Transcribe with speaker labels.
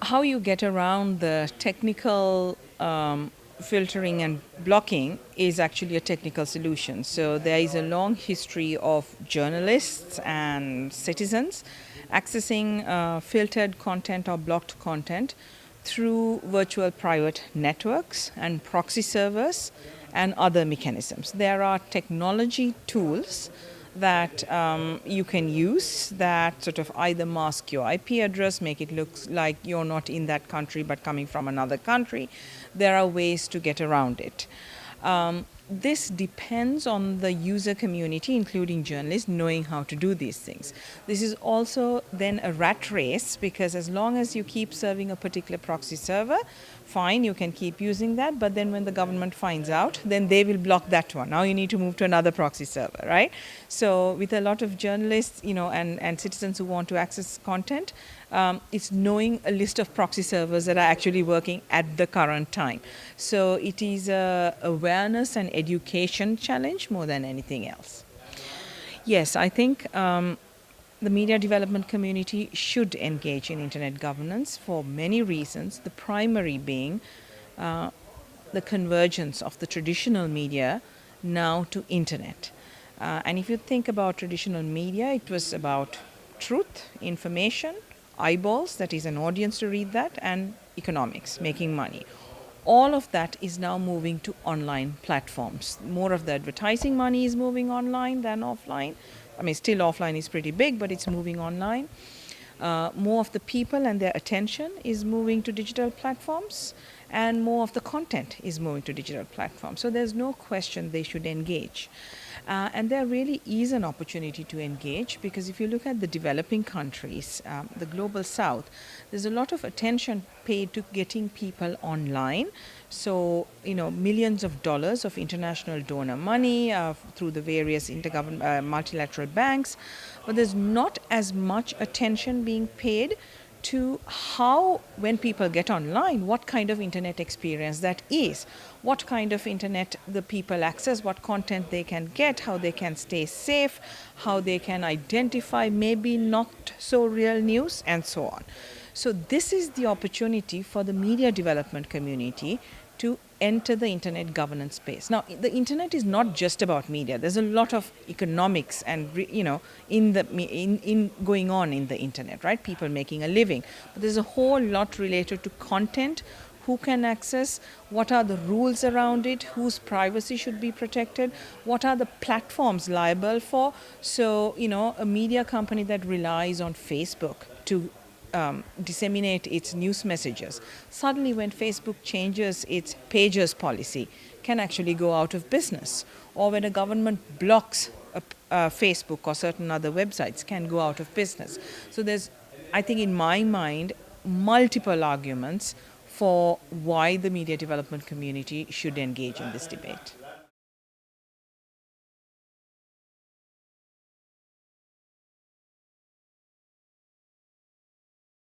Speaker 1: how you get around the technical filtering and blocking is actually a technical solution. So there is a long history of journalists and citizens accessing filtered content or blocked content through virtual private networks and proxy servers and other mechanisms. There are technology tools that you can use that sort of either mask your IP address, make it look like you're not in that country but coming from another country. There are ways to get around it. This depends on the user community, including journalists, knowing how to do these things. This is also then a rat race, because as long as you keep serving a particular proxy server, fine, you can keep using that, but then when the government finds out, then they will block that one. Now you need to move to another proxy server, right? So with a lot of journalists, and citizens who want to access content, it's knowing a list of proxy servers that are actually working at the current time. So it is a awareness and education challenge more than anything else. Yes, I think the media development community should engage in internet governance for many reasons, the primary being the convergence of the traditional media now to internet. And if you think about traditional media, it was about truth, information, eyeballs, that is an audience to read that, and economics, making money. All of that is now moving to online platforms. More of the advertising money is moving online than offline. I mean, still offline is pretty big, but it's moving online. More of the people and their attention is moving to digital platforms, and more of the content is moving to digital platforms. So there's no question they should engage. And there really is an opportunity to engage, because if you look at the developing countries, the global south, there's a lot of attention paid to getting people online. So, millions of dollars of international donor money through the various multilateral banks, but there's not as much attention being paid to how, when people get online, what kind of internet experience that is, what kind of internet the people access, what content they can get, how they can stay safe, how they can identify maybe not so real news, and so on. So this is the opportunity for the media development community to enter the internet governance space. Now, the internet is not just about media. There's a lot of economics and in going on in the internet, right? People making a living, but there's a whole lot related to content. Who can access? What are the rules around it? Whose privacy should be protected? What are the platforms liable for? So, a media company that relies on Facebook to disseminate its news messages, suddenly when Facebook changes its pages policy, can actually go out of business. Or when a government blocks Facebook or certain other websites, can go out of business. So there's, I think in my mind, multiple arguments for why the media development community should engage in this debate.